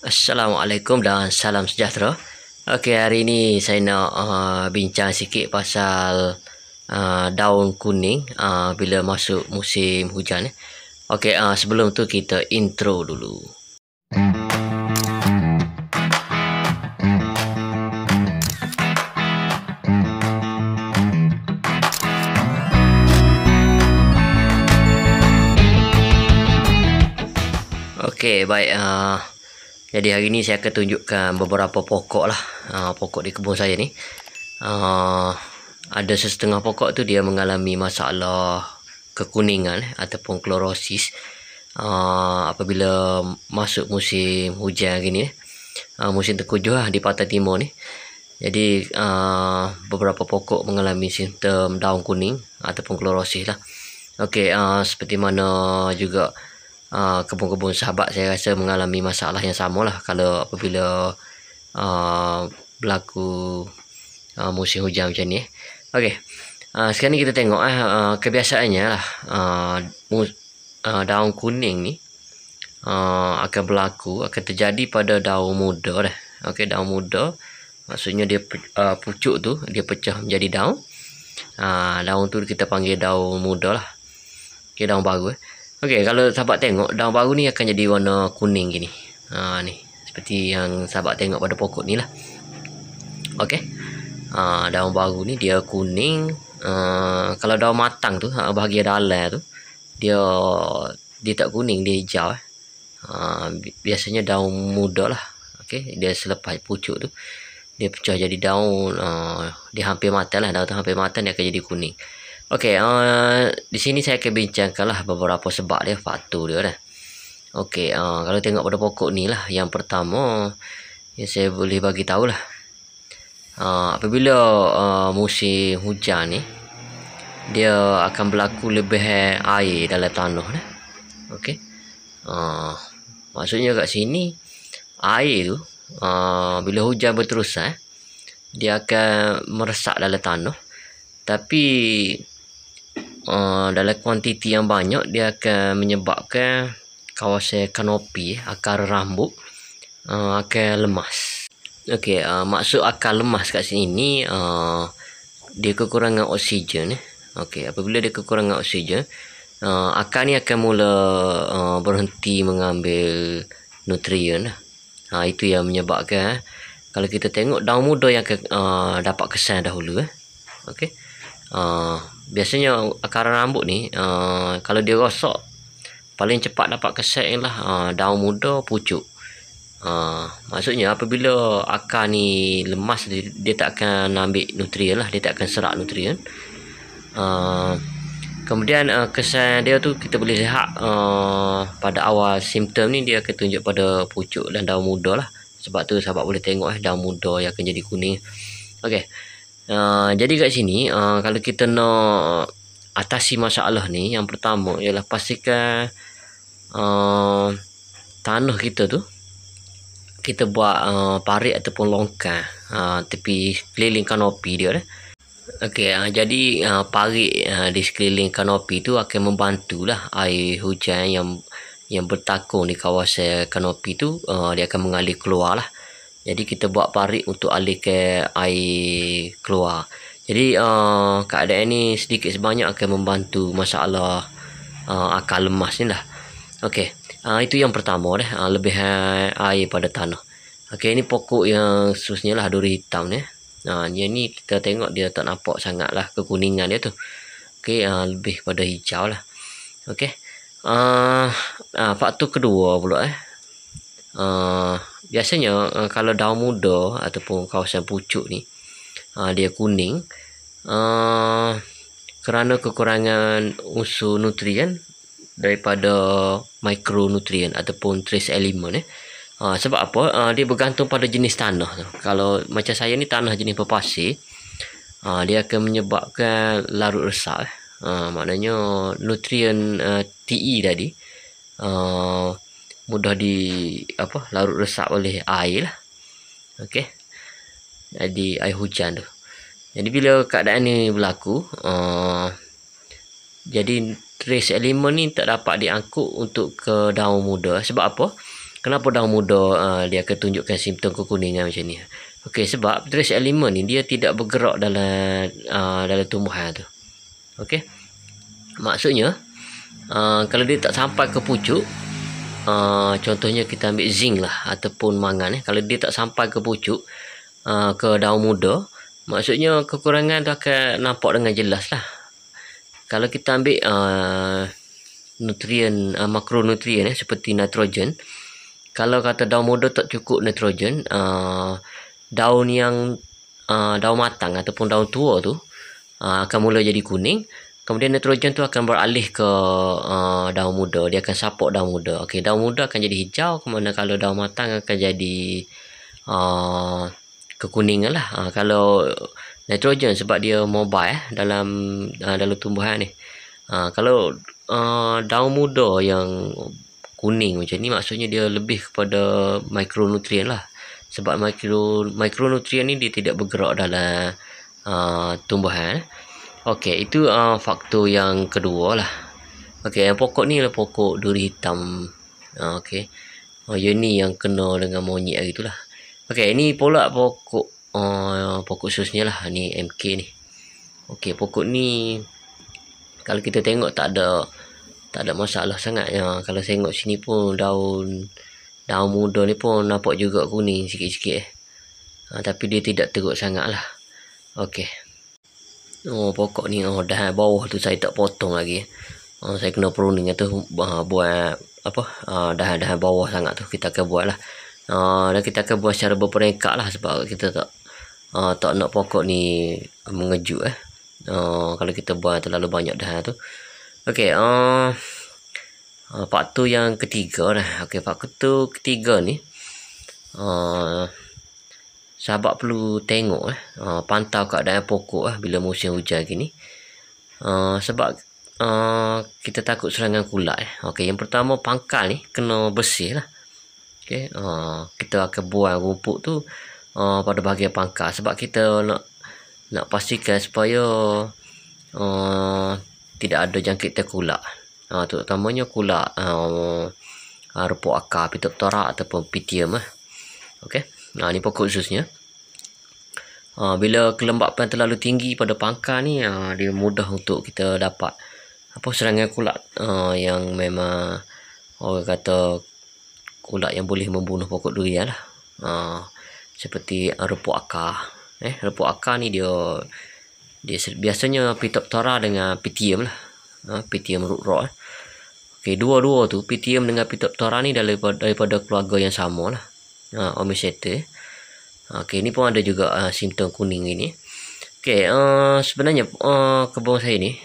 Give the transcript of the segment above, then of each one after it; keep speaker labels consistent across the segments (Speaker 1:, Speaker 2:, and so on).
Speaker 1: Assalamualaikum dan salam sejahtera. Okey, hari ini saya nak bincang sikit pasal daun kuning bila masuk musim hujan. Okey, sebelum tu kita intro dulu. Okey, baik. Jadi hari ini saya akan tunjukkan beberapa pokok lah. Pokok di kebun saya ni. Ada setengah pokok tu dia mengalami masalah kekuningan ataupun klorosis apabila masuk musim hujan gini. Musim tengkujuh lah di Pantai Timur ni. Jadi beberapa pokok mengalami simptom daun kuning ataupun klorosis lah. Okey, seperti mana juga kebun-kebun sahabat saya rasa mengalami masalah yang sama lah kalau apabila berlaku musim hujan macam ni. Okey, sekarang ni kita tengok kebiasaannya lah daun kuning ni akan terjadi pada daun muda dah. Okey, daun muda maksudnya dia pucuk tu dia pecah menjadi daun. Daun tu kita panggil daun muda lah. Okey, daun baru. Okey, kalau sahabat tengok daun baru ni akan jadi warna kuning gini. Ni seperti yang sahabat tengok pada pokok ni lah. Okey. Daun baru ni dia kuning. Kalau daun matang tu bahagian dalam tu dia tak kuning, dia hijau. Biasanya daun muda lah. Okey, dia selepas pucuk tu dia pecah jadi daun, dia hampir matang lah, daun tu hampir matang dia akan jadi kuning. Okey, di sini saya akan bincangkanlah beberapa sebab dia, faktor dia dah. Okey, kalau tengok pada pokok ni lah, yang pertama yang saya boleh bagi tahu lah, apabila musim hujan ni dia akan berlaku lebih air dalam tanah dah. Okey, maksudnya kat sini air tu bila hujan berterusan dia akan meresap dalam tanah, tapi dalam kuantiti yang banyak dia akan menyebabkan kawasan kanopi akar rambut akan lemas. Okey, maksud akar lemas kat sini dia kekurangan oksigen. Okey, apabila dia kekurangan oksigen, akar ni akan mula berhenti mengambil nutrien. Itu yang menyebabkan kalau kita tengok daun muda yang akan dapat kesan dahulu. Okey. Biasanya akaran rambut ni kalau dia rosak paling cepat dapat kesan ialah daun muda pucuk. Maksudnya apabila akar ni lemas, dia tak akan ambil nutrien lah, dia tak akan serap nutrien. Kemudian kesan dia tu kita boleh lihat pada awal simptom ni dia akan tunjuk pada pucuk dan daun muda lah. Sebab tu sahabat boleh tengok daun muda yang akan jadi kuning. Okey. Jadi kat sini kalau kita nak atasi masalah ni, yang pertama ialah pastikan tanah kita tu kita buat parit ataupun longkang tepi keliling kanopi dia dah. Okey, jadi parit di sekeliling kanopi tu akan membantulah air hujan yang bertakung di kawasan kanopi tu dia akan mengalir keluar lah. Jadi kita buat parit untuk alihkan air keluar. Jadi keadaan ni sedikit sebanyak akan membantu masalah akar lemas ni lah. Okey, itu yang pertama dah, lebih air pada tanah. Okey, ini pokok yang khususnya lah duri hitam ni. Dia ni kita tengok dia tak nampak sangat lah kekuningan dia tu. Okey, lebih pada hijau lah. Okey. Faktor kedua pula biasanya kalau daun muda ataupun kawasan pucuk ni dia kuning kerana kekurangan unsur nutrien daripada mikronutrien ataupun trace element. Sebab apa? Dia bergantung pada jenis tanah tu. Kalau macam saya ni tanah jenis berpasir, dia akan menyebabkan larut resap. Maknanya nutrien TE tadi mudah larut resap oleh air lah. Okey. Jadi air hujan tu. Jadi bila keadaan ni berlaku, jadi trace elemen ni tak dapat diangkut untuk ke daun muda. Sebab apa? Kenapa daun muda dia akan tunjukkan simptom kekuningan macam ni? Okey, sebab trace element ni dia tidak bergerak dalam tumbuhan tu. Okey. Maksudnya kalau dia tak sampai ke pucuk, contohnya kita ambil zinc lah ataupun mangan, kalau dia tak sampai ke pucuk, ke daun muda, maksudnya kekurangan tu akan nampak dengan jelas lah. Kalau kita ambil nutrien, makronutrien seperti nitrogen, kalau kata daun muda tak cukup nitrogen, daun yang daun matang ataupun daun tua tu akan mula jadi kuning. Kemudian nitrogen tu akan beralih ke daun muda, dia akan support daun muda. Okey, daun muda akan jadi hijau, kemana kalau daun matang akan jadi kekuningan lah. Kalau nitrogen sebab dia mobile dalam tumbuhan ni. Kalau daun muda yang kuning macam ni, maksudnya dia lebih kepada mikronutrien lah. Sebab mikronutrien ni dia tidak bergerak dalam tumbuhan. Okey, itu faktor yang kedua lah. Okey, yang pokok ni lah pokok duri hitam. Okey. Yang ni yang kena dengan monyet hari tu lah. Okey, ini pula pokok susnya lah. Ni MK ni. Okey, pokok ni kalau kita tengok tak ada masalah sangat. Kalau tengok sini pun daun muda ni pun nampak juga kuning sikit-sikit. Tapi dia tidak teruk sangat lah. Okey. Pokok ni dah bawah tu saya tak potong lagi. Saya kena pruning tu buat apa? Dah bawah sangat tu kita akan buat lah. Dan kita akan buat secara berperingkat lah, sebab kita tak nak pokok ni mengejut kalau kita buat terlalu banyak dah tu. Okey, faktor yang ketiga dah. Okey, faktor ketiga ni sahabat perlu tengok pantau keadaan pokok bila musim hujan gini. Sebab kita takut serangan kulat. Okey, yang pertama pangkal ni kena bersih lah. Okey, kita akan buang rumput tu pada bahagian pangkal, sebab kita nak pastikan supaya tidak ada jangkitan kulak. Terutamanya kulak repuk akar, Phytophthora ataupun Pythium. Okey. Ni pokok khususnya. Bila kelembapan terlalu tinggi pada pangkal ni, dia mudah untuk kita dapat serangan kulak yang memang orang kata kulak yang boleh membunuh pokok durian lah. Seperti repuk akar. Repuk akar ni dia biasanya Phytophthora dengan Pythium lah. Pythium root rot. Okey, dua-dua tu Pythium dengan Phytophthora ni daripada keluarga yang sama lah. Oomycete. Okey, ni pun ada juga simptom kuning ini. Okey, sebenarnya kebun saya ni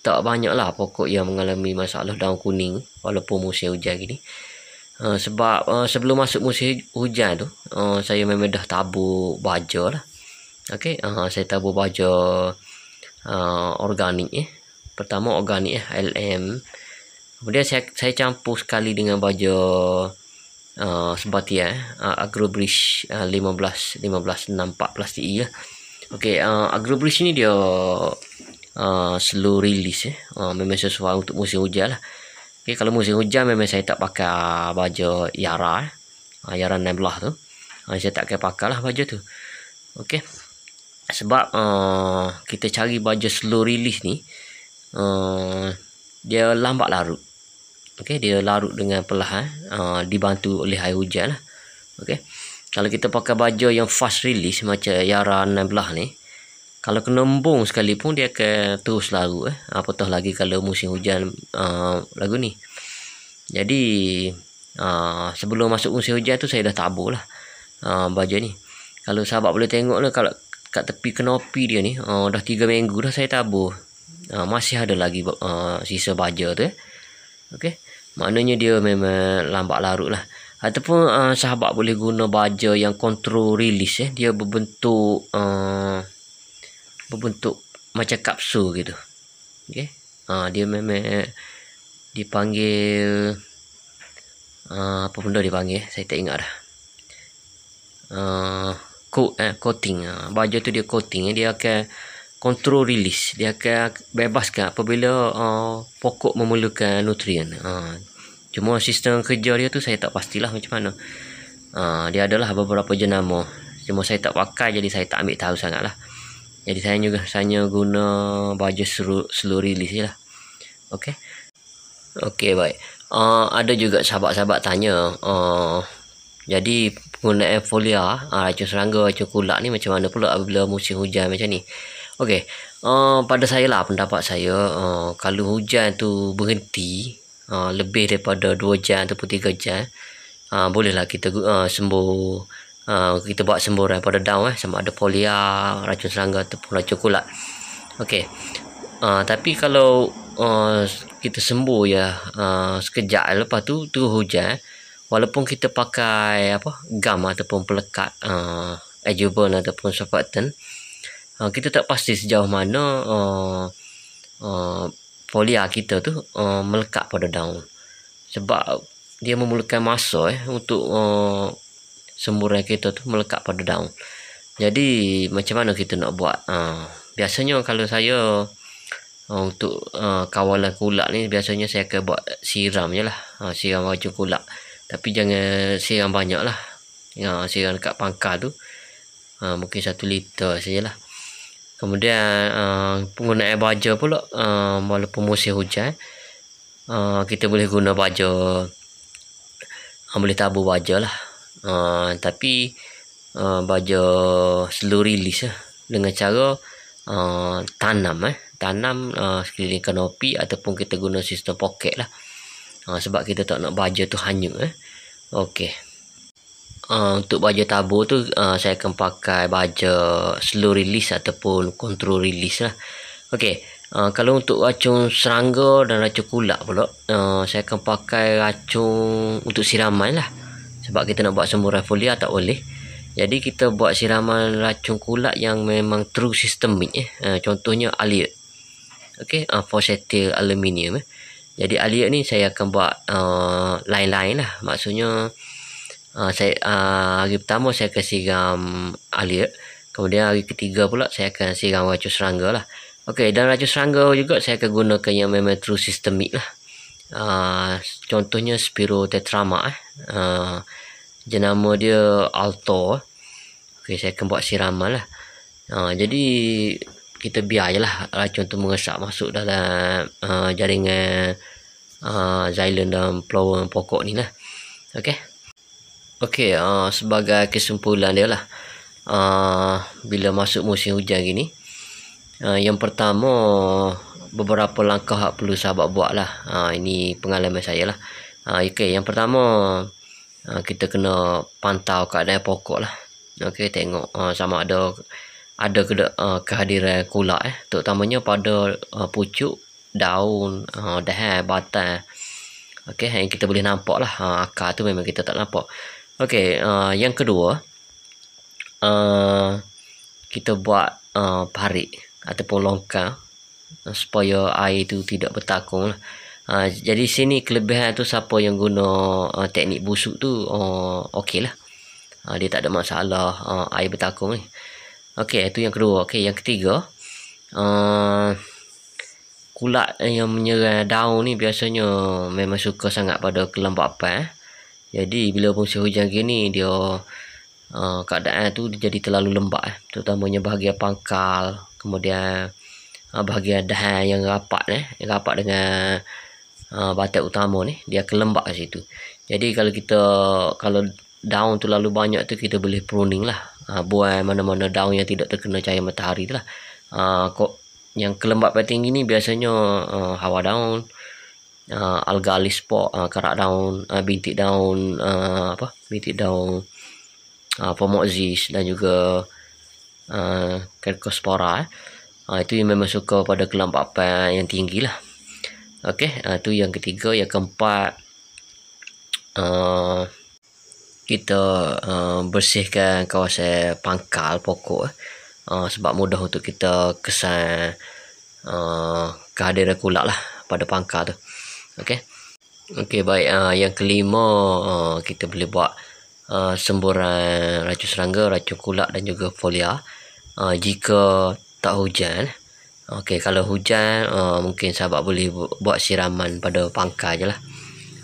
Speaker 1: tak banyak lah pokok yang mengalami masalah daun kuning walaupun musim hujan gini. Sebab sebelum masuk musim hujan tu saya memang dah tabur baja lah. Okey, saya tabur baja organik Pertama organik LM. Kemudian saya campur sekali dengan baja sebatian Agrobridge 1564 plastik lah. Okey, Agrobridge ni dia slow release memang sesuai untuk musim hujan lah. Okey, kalau musim hujan memang saya tak pakai baja Yara Yara 16 tu. Saya tak akan pakai lah baja tu. Okey. Sebab kita cari baja slow release ni dia lambat larut. Okey, dia larut dengan perlahan, dibantu oleh air hujan lah. Okey. Kalau kita pakai baja yang fast release macam Yara 16 ni, kalau kena embung sekalipun dia akan terus larut apatah lagi kalau musim hujan lagu ni. Jadi sebelum masuk musim hujan tu saya dah tabur lah baja ni. Kalau sahabat boleh tengok lah, kalau kat tepi kenopi dia ni dah 3 minggu dah saya tabur. Masih ada lagi sisa baja tu. Okey. Maknanya dia memang lambat larut lah. Ataupun sahabat boleh guna baja yang control release dia berbentuk macam kapsul gitu. Okey. Dia memang dipanggil apa benda dipanggil, saya tak ingat dah. Coating. Baja tu dia coating, dia akan control release, dia akan bebaskan apabila pokok memerlukan nutrien. Cuma sistem kerja dia tu saya tak pastilah macam mana. Dia adalah beberapa jenama. Cuma saya tak pakai, jadi saya tak ambil tahu sangat lah. Jadi saya guna baju slow release je lah. Okey. Okey, baik. Ada juga sahabat-sahabat tanya, jadi penggunaan folia, racun serangga, racun kulak ni macam mana pula apabila musim hujan macam ni? Okey. Pada saya lah, pendapat saya, kalau hujan tu berhenti lebih daripada 2 jam ataupun 3 jam, bolehlah kita kita buat semburan pada daun, sama ada folia, racun serangga ataupun racun kulak. Okey. Tapi kalau kita sembuh ya sekejap, lepas tu terus hujan, walaupun kita pakai gam ataupun pelekat adjuvant ataupun surfactant, kita tak pasti sejauh mana folia kita tu melekat pada daun, sebab dia memerlukan masa untuk semburan kita tu melekat pada daun. Jadi macam mana kita nak buat? Biasanya kalau saya untuk kawalan kulak ni, biasanya saya akan buat siram je lah, siram racun kulak, tapi jangan siram banyak lah. Siram dekat pangkal tu mungkin 1 liter sajalah. Kemudian penggunaan baja pula, walaupun musim hujan, kita boleh guna baja, boleh tabur baja lah, tapi baja slow release lah, dengan cara tanam sekeliling kanopi, ataupun kita guna sistem poket lah, sebab kita tak nak baja tu hanyut. Okey. Untuk baja tabur tu saya akan pakai baja slow release ataupun control release lah. Okey. Kalau untuk racun serangga dan racun kulak pula, saya akan pakai racun untuk siraman lah, sebab kita nak buat semburan folia tak boleh. Jadi kita buat siraman racun kulak yang memang true systemic. Contohnya Allied. Okey, forcetyl aluminium. Jadi Allied ni saya akan buat lain-lain lah. Maksudnya hari pertama saya akan siram Allied, kemudian hari ketiga pula saya akan siram racun serangga lah. Okey, dan racun serangga juga saya akan gunakan yang memang true systemic lah. Contohnya Spirotetrama, jenama dia Alto. Okey, saya akan buat siraman lah. Jadi kita biar je lah racun tu mengesap masuk dalam jaringan xylem dan flower pokok ni lah. Okey, sebagai kesimpulan dia lah, bila masuk musim hujan gini, yang pertama, beberapa langkah perlu sahabat buat lah. Ini pengalaman saya lah. Okey, yang pertama, kita kena pantau keadaan pokok lah. Okey, tengok sama ada kehadiran kulak, terutamanya pada pucuk, daun, dahan, batang. Okey, yang kita boleh nampak lah. Akar tu memang kita tak nampak. Okey, yang kedua, kita buat parit ataupun longkang supaya air tu tidak bertakung lah. Jadi sini kelebihan tu, siapa yang guna teknik busuk tu okey lah, dia tak ada masalah air bertakung ni. Okey, itu yang kedua. Okey, yang ketiga, kulak yang menyerang daun ni biasanya memang suka sangat pada kelembapan. Jadi bila musim hujan gini, dia keadaan tu jadi terlalu lembab, terutamanya bahagian pangkal, kemudian bahagian dahan yang rapat dengan batang utama ni, dia akan lembab kat situ. Jadi kalau daun tu lalu banyak tu, kita boleh pruning lah, buang mana-mana daun yang tidak terkena cahaya matahari tu lah. Yang kelembapan tinggi ni biasanya hawa daun, alga lispok, karak daun, bintik daun Pomoxis, dan juga Cercospora. Itu yang memang suka pada kelembapan yang tinggi lah. Okey, itu yang ketiga. Yang keempat, kita bersihkan kawasan pangkal pokok, sebab mudah untuk kita kesan kehadiran kulak lah pada pangkal tu. Okey, baik. Yang kelima, kita boleh buat semburan racun serangga, racun kulak dan juga folia jika tak hujan. Okey, kalau hujan mungkin sahabat boleh buat siraman pada pangkal je lah.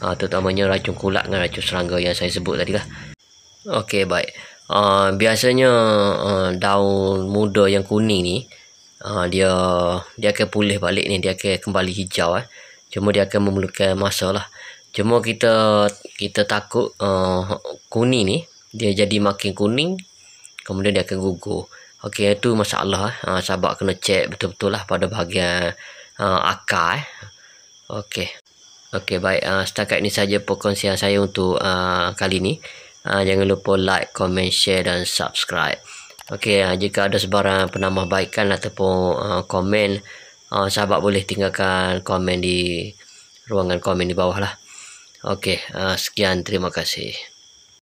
Speaker 1: terutamanya racun kulak dengan racun serangga yang saya sebut tadi lah. Okey, baik. Biasanya daun muda yang kuning ni dia akan pulih balik ni, dia akan kembali hijau cuma dia akan memerlukan masa lah. Cuma kita takut kuning ni dia jadi makin kuning kemudian dia akan gugur. Okey, itu masalah sahabat kena cek betul-betul lah pada bahagian akar Okey, baik. Setakat ini saja perkongsian saya untuk kali ini. Jangan lupa like, komen, share dan subscribe. Okey, jika ada sebarang penambahbaikan ataupun komen, sahabat boleh tinggalkan komen di ruangan komen di bawah lah. Okey, sekian, terima kasih.